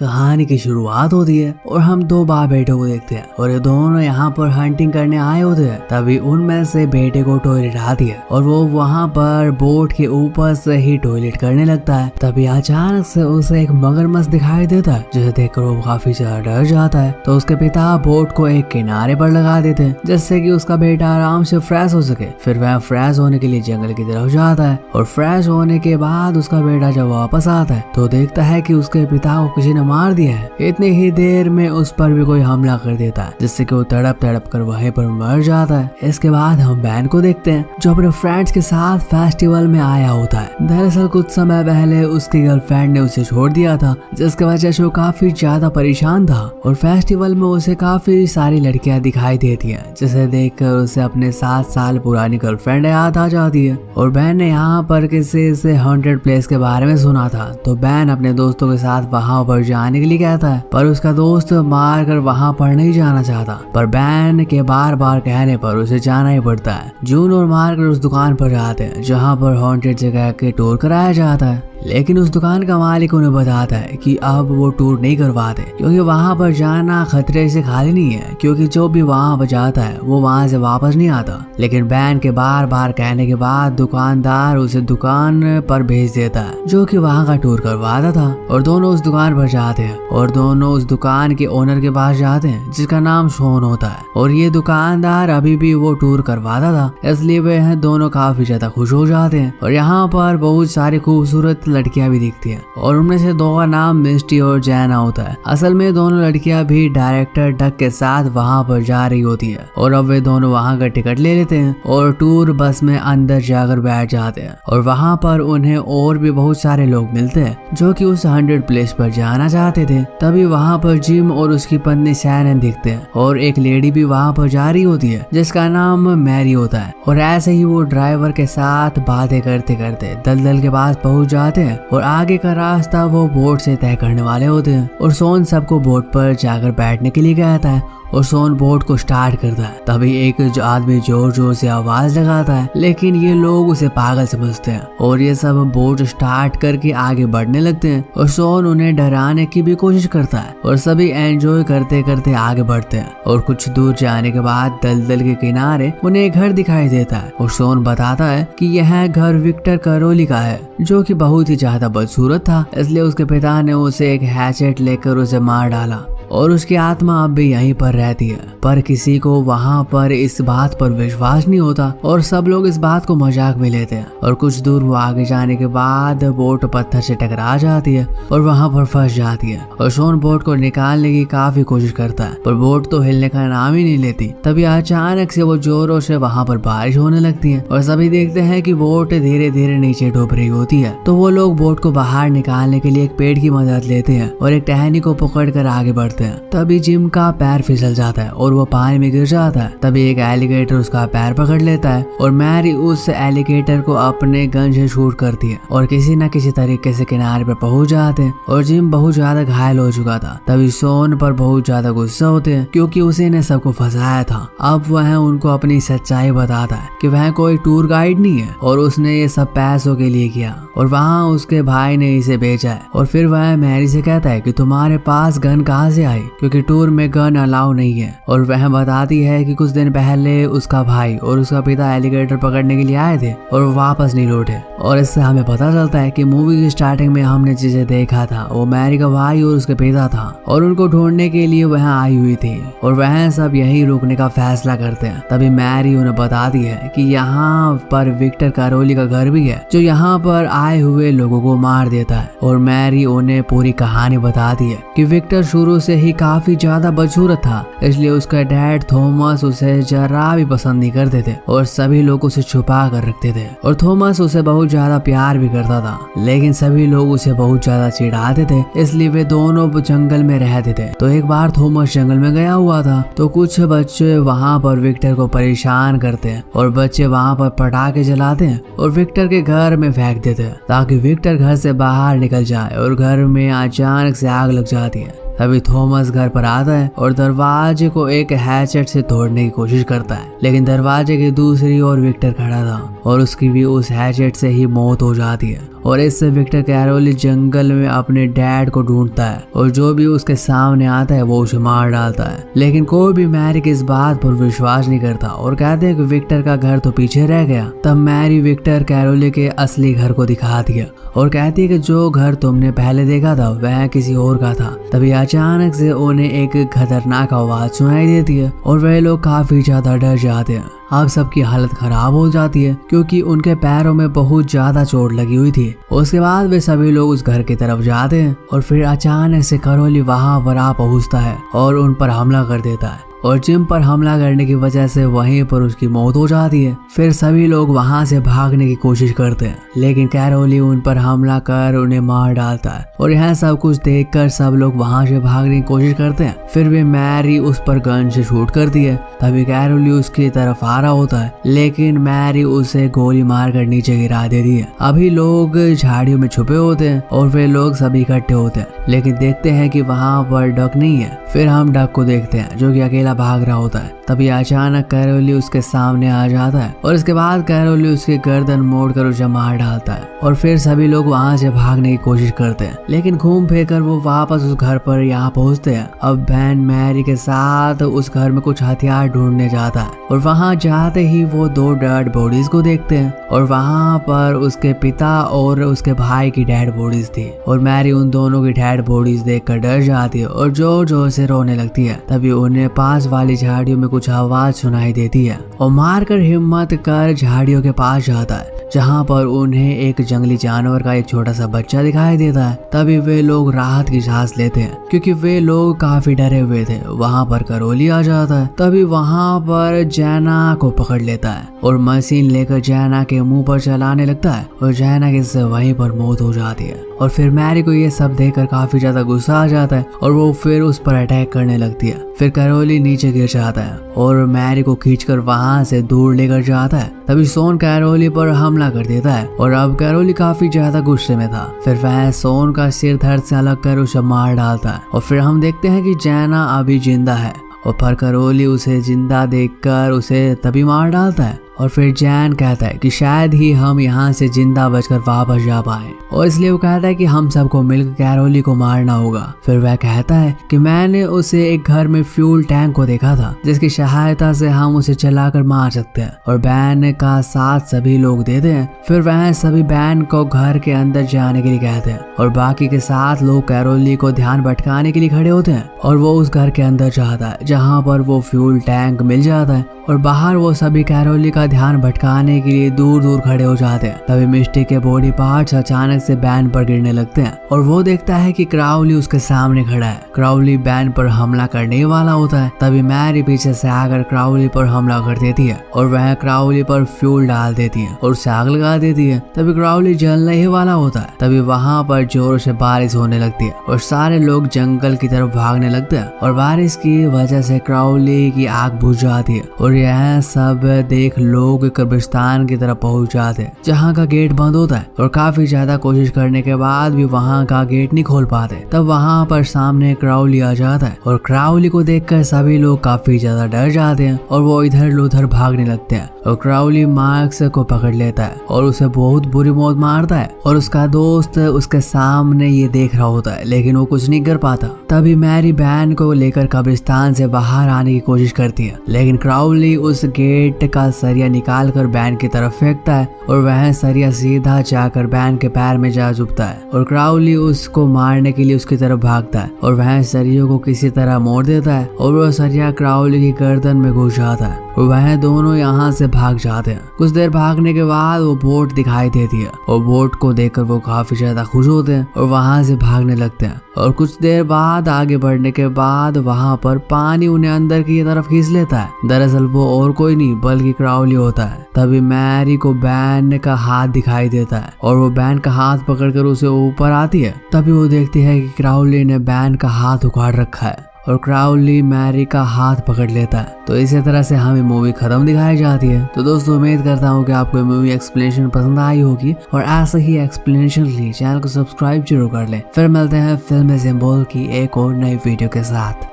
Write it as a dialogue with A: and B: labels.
A: कहानी की शुरुआत होती है और हम दो बाप बेटों को देखते हैं और ये दोनों यहाँ पर हंटिंग करने आए होते हैं। तभी उनमें से बेटे को टॉयलेट आती है और वो वहाँ पर बोट के ऊपर से ही टॉयलेट करने लगता है। तभी अचानक से उसे एक मगरमच्छ दिखाई देता है जिसे देखकर वो काफी ज्यादा डर जाता है। तो उसके पिता बोट को एक किनारे पर लगा देते हैं जिससे कि उसका बेटा आराम से फ्रेश हो सके। फिर वह फ्रेश होने के लिए जंगल की तरफ जाता है और फ्रेश होने के बाद उसका बेटा जब वापस आता है तो देखता है कि उसके पिता को किसी ने मार दिया है। इतनी ही देर में उस पर भी कोई हमला कर देता है जिससे कि वो तड़प तड़प कर वहीं पर मर जाता है। इसके बाद हम बैन को देखते हैं जो अपने फ्रेंड्स के साथ फेस्टिवल में आया होता है। दरअसल कुछ समय पहले उसकी गर्लफ्रेंड ने उसे छोड़ दिया था जिसकी वजह से वो काफी ज्यादा परेशान था और फेस्टिवल में उसे काफी सारी लड़कियां दिखाई देती हैं जिसे देखकर उसे अपने 7 साल पुरानी गर्लफ्रेंड याद आ जाती है। और बैन ने यहाँ पर किसी से 100 प्लेस के बारे में सुना था तो बैन अपने दोस्तों के साथ वहाँ पर जाने के लिए कहता है पर उसका दोस्त मार कर वहाँ पर नहीं जाना चाहता। पर बैन के बार बार कहने पर उसे जाना ही पड़ता है। जून और मार्कर उस दुकान पर जाते हैं जहाँ पर हॉन्टेड जगह के टूर कराया जाता है, लेकिन उस दुकान का मालिक उन्हें बताता है कि अब वो टूर नहीं करवाते क्योंकि वहाँ पर जाना खतरे से खाली नहीं है, क्योंकि जो भी वहाँ पर जाता है वो वहाँ से वापस नहीं आता। लेकिन बैन के बार बार कहने के बाद दुकानदार उसे दुकान पर भेज देता है जो कि वहाँ का टूर करवाता था। और दोनों उस दुकान पर जाते हैं और दोनों उस दुकान के ओनर के पास जाते हैं जिसका नाम शॉन होता है। और ये दुकानदार अभी भी वो टूर करवाता था इसलिए वे दोनों काफी ज्यादा खुश हो जाते हैं। और यहाँ पर बहुत सारी खूबसूरत लड़कियां भी दिखती हैं और उनमें से दो का नाम मिस्टी और जैना होता है। असल में दोनों लड़कियां भी डायरेक्टर डक के साथ वहां पर जा रही होती है और अब वे दोनों वहां का टिकट ले लेते हैं और टूर बस में अंदर जाकर बैठ जाते हैं। और वहां पर उन्हें और भी बहुत सारे लोग मिलते हैं जो कि उस 100 प्लेस पर जाना चाहते थे। तभी वहां पर जिम और उसकी पत्नी शैनन दिखते हैं और एक लेडी भी वहां पर जा रही होती है जिसका नाम मैरी होता है। और ऐसे ही वो ड्राइवर के साथ बातें करते करते दलदल के पास पहुंच जाते हैं और आगे का रास्ता वो बोट से तय करने वाले होते हैं। और सोन सबको बोट पर जाकर बैठने के लिए कहता है और सोन बोट को स्टार्ट करता है। तभी एक आदमी जोर जोर से आवाज लगाता है लेकिन ये लोग उसे पागल समझते हैं और ये सब बोट स्टार्ट करके आगे बढ़ने लगते हैं। और सोन उन्हें डराने की भी कोशिश करता है और सभी एंजॉय करते करते आगे बढ़ते हैं। और कुछ दूर जाने के बाद दलदल के किनारे उन्हें एक घर दिखाई देता है और सोन बताता है कि यह घर विक्टर करोली का है जो कि बहुत ही ज्यादा बदसूरत था, इसलिए उसके पिता ने उसे एक हैचेट लेकर उसे मार डाला और उसकी आत्मा अब भी यहीं पर रहती है। पर किसी को वहाँ पर इस बात पर विश्वास नहीं होता और सब लोग इस बात को मजाक में लेते हैं। और कुछ दूर वो आगे जाने के बाद बोट पत्थर से टकरा जाती है और वहाँ पर फंस जाती है। और सोन बोट को निकालने की काफी कोशिश करता है पर बोट तो हिलने का नाम ही नहीं लेती। तभी अचानक से वो जोरों से वहाँ पर बारिश होने लगती है और सभी देखते हैं कि बोट धीरे धीरे नीचे डूब रही होती है। तो वो लोग बोट को बाहर निकालने के लिए एक पेड़ की मदद लेते हैं और एक टहनी को पकड़ कर आगे बढ़ते हैं। तभी जिम का पैर फिसल जाता है और वो पानी में गिर जाता है। तभी एक एलिगेटर उसका पैर पकड़ लेता है और मैरी उस एलिगेटर को अपने गन से शूट करती है और किसी न किसी तरीके से किनारे पर पहुंच जाते हैं। और जिम बहुत ज्यादा घायल हो चुका था। तभी सोन पर बहुत ज्यादा गुस्सा होते हैं क्योंकि उसी ने सबको फंसाया था। अब वह उनको अपनी सच्चाई बताता है कि वह कोई टूर गाइड नहीं है और उसने ये सब पैसों के लिए किया और वहाँ उसके भाई ने इसे बेचा है। और फिर वह मैरी से कहता है कि तुम्हारे पास गन कहाँ से आई, क्योंकि टूर में गन अलाउ नहीं है। और वह बताती है कि कुछ दिन पहले उसका भाई और उसका पिता एलिगेटर पकड़ने के लिए आए थे और वापस नहीं लौटे। और इससे हमें पता चलता है कि मूवी की स्टार्टिंग में हमने जिसे देखा था वो मैरी का भाई और उसके पिता था और उनको ढूंढने के लिए वह आई हुई थी और वह सब यहीं रुकने का फैसला करते हैं। तभी मैरी उन्हें बताती है कि यहाँ पर विक्टर करोली का घर भी है जो यहाँ पर आए हुए लोगों को मार देता है। और मैरी उन्हें पूरी कहानी बताती है कि विक्टर शुरू से ही काफी ज्यादा बदसूरत था, इसलिए उसका डैड थॉमस उसे जरा भी पसंद नहीं करते थे और सभी लोग उसे छुपा कर रखते थे। और थॉमस उसे बहुत ज्यादा प्यार भी करता था लेकिन सभी लोग उसे बहुत ज्यादा चिढ़ाते थे, इसलिए वे दोनों जंगल में रहते थे। तो एक बार थॉमस जंगल में गया हुआ था तो कुछ बच्चे वहाँ पर विक्टर को परेशान करते हैं और बच्चे वहाँ पर पटाखे जलाते हैं और विक्टर के घर में फेंक देते हैं ताकि विक्टर घर से बाहर निकल जाए। और घर में अचानक से आग लग जाती है। तभी थॉमस घर पर आता है और दरवाजे को एक हैचेट से तोड़ने की कोशिश करता है लेकिन दरवाजे की दूसरी ओर विक्टर खड़ा था और उसकी भी उस हैचेट से ही मौत हो जाती है। और इससे विक्टर कैरोली जंगल में अपने डैड को ढूंढता है और जो भी उसके सामने आता है वो उसे मार डालता है। लेकिन कोई भी मैरी की इस बात पर विश्वास नहीं करता और कहते हैं कि विक्टर का घर तो पीछे रह गया। तब मैरी विक्टर कैरोली के असली घर को दिखाती है और कहती है कि जो घर तुमने पहले देखा था वह किसी और का था। तभी अचानक से उन्हें एक खतरनाक आवाज सुनाई देती है और वह लोग काफी ज्यादा डर जाते हैं। अब सबकी हालत खराब हो जाती है क्योंकि उनके पैरों में बहुत ज्यादा चोट लगी हुई थी। उसके बाद वे सभी लोग उस घर की तरफ जाते हैं और फिर अचानक से कैरोली वहां पर आ पहुंचता है और उन पर हमला कर देता है और जिम पर हमला करने की वजह से वहीं पर उसकी मौत हो जाती है। फिर सभी लोग वहां से भागने की कोशिश करते हैं लेकिन कैरोली उन पर हमला कर उन्हें मार डालता है और यह सब कुछ देखकर सब लोग वहां से भागने की कोशिश करते हैं। फिर भी मैरी उस पर गन से शूट करती है। तभी कैरोली उसकी तरफ आ रहा होता है लेकिन मैरी उसे गोली मारकर नीचे गिरा देती है। अभी लोग झाड़ियों में छुपे होते हैं और वे लोग सभी इकट्ठे होते हैं लेकिन देखते हैं कि वहां पर डक नहीं है। फिर हम डक को देखते हैं जो कि अकेला भाग रहा होता है। तभी अचानक कैरोली उसके सामने आ जाता है और इसके बाद कैरोली उसकी गर्दन मोड़कर उसे मार डालता है और फिर सभी लोग वहां से भागने की कोशिश करते हैं लेकिन घूम फिर कर वो वापस उस घर पर यहाँ पहुंचते हैं। अब बैन मैरी के साथ उस घर में कुछ हथियार ढूंढने जाता है और वहां जाते ही वो 2 डेड बॉडीज को देखते हैं और वहां पर उसके पिता और उसके भाई की डेड बॉडीज थी और मैरी उन दोनों की डेड बॉडीज देखकर डर जाती है और जोर जोर से रोने लगती है। तभी उन्हें पास वाली झाड़ियों में कुछ आवाज सुनाई देती है और मारकर हिम्मत कर झाड़ियों के पास जाता है जहाँ पर उन्हें एक जंगली जानवर का एक छोटा सा बच्चा दिखाई देता है। तभी वे लोग राहत की सांस लेते हैं क्योंकि वे लोग काफी डरे हुए थे। वहाँ पर कैरोली आ जाता है। तभी वहाँ पर जैना को पकड़ लेता है और मशीन लेकर जैना के मुंह पर चलाने लगता है और जैना की इससे वहीं पर मौत हो जाती है। और फिर मैरी को ये सब देखकर काफी ज्यादा गुस्सा आ जाता है और वो फिर उस पर अटैक करने लगती है। फिर कैरोली नीचे गिर जाता है और मैरी को खींचकर वहां से दूर लेकर जाता है। तभी सोन कैरोली पर हमला कर देता है और अब कैरोली काफी ज्यादा गुस्से में था। फिर वह सोन का सिर धड़ से अलग कर उसे मार डालता है और फिर हम देखते हैं कि जैना अभी जिंदा है और पर कैरोली उसे जिंदा देखकर उसे तभी मार डालता है। और फिर जैन कहता है कि शायद ही हम यहाँ से जिंदा बचकर वापस जा पाए और इसलिए वो कहता है कि हम सबको मिलकर कैरोली को मारना होगा। फिर वह कहता है कि मैंने उसे एक घर में फ्यूल टैंक को देखा था जिसकी सहायता से हम उसे चलाकर मार सकते हैं और बैन का साथ सभी लोग देते हैं। फिर वह सभी बैन को घर के अंदर जाने के लिए कहते हैं और बाकी के 7 लोग कैरोली को ध्यान भटकाने के लिए खड़े होते हैं और वो उस घर के अंदर जाता है जहाँ पर वो फ्यूल टैंक मिल जाता है और बाहर वो सभी कैरोली का ध्यान भटकाने के लिए दूर दूर खड़े हो जाते हैं। तभी मिस्टी के बॉडी पार्ट्स अचानक से बैन पर गिरने लगते हैं और वो देखता है कि क्राउली उसके सामने खड़ा है। क्राउली बैन पर हमला करने वाला होता है। तभी मैरी पीछे से आकर क्राउली पर हमला कर देती है और वह क्राउली पर फ्यूल डाल देती है और उसे आग लगा देती है। तभी क्राउली जलने ही वाला होता है। तभी वहाँ पर जोरों से बारिश होने लगती है और सारे लोग जंगल की तरफ भागने लगते हैं और बारिश की वजह से क्राउली की आग बुझ जाती है और यह सब देख लोग कब्रिस्तान की तरफ पहुंच जाते हैं जहाँ का गेट बंद होता है और काफी ज्यादा कोशिश करने के बाद भी वहाँ का गेट नहीं खोल पाते। तब वहाँ पर सामने क्राउली आ जाता है और क्राउली को देखकर सभी लोग काफी ज्यादा डर जाते हैं और वो इधर उधर भागने लगते हैं और क्राउली मार्क्स को पकड़ लेता है और उसे बहुत बुरी मौत मारता है और उसका दोस्त उसके सामने ये देख रहा होता है लेकिन वो कुछ नहीं कर पाता। तभी मैरी बैन को लेकर कब्रिस्तान से बाहर आने की कोशिश करती है लेकिन क्राउली उस गेट का सरिया निकाल कर बैन की तरफ फेंकता है और वह सरिया सीधा जाकर बैन के पैर में जा चुभता है और क्राउली उसको मारने के लिए उसकी तरफ भागता है और वह सरियों को किसी तरह मोड़ देता है और वह सरिया क्राउली की गर्दन में घुस जाता है और वह दोनों यहाँ से भाग जाते हैं। कुछ देर भागने के बाद वो बोट दिखाई देती है और बोट को देखकर वो काफी ज्यादा खुश होते हैं और वहाँ से भागने लगते हैं और कुछ देर बाद आगे बढ़ने के बाद वहाँ पर पानी उन्हें अंदर की तरफ खींच लेता है। दरअसल वो और कोई नहीं बल्कि क्राउली होता है। तभी मैरी को बैन का हाथ दिखाई देता है और वो बैन का हाथ पकड़कर उसे ऊपर आती है। तभी वो देखती है कि क्राउली ने बैन का हाथ उखाड़ रखा है और क्राउली मैरी का हाथ पकड़ लेता है। तो इसी तरह से हमें मूवी खत्म दिखाई जाती है। तो दोस्तों उम्मीद करता हूँ कि आपको मूवी एक्सप्लेनेशन पसंद आई होगी और ऐसे ही एक्सप्लेनेशन के लिए चैनल को सब्सक्राइब जरूर कर लें। फिर मिलते हैं फिल्म सिंबल की एक और नई वीडियो के साथ।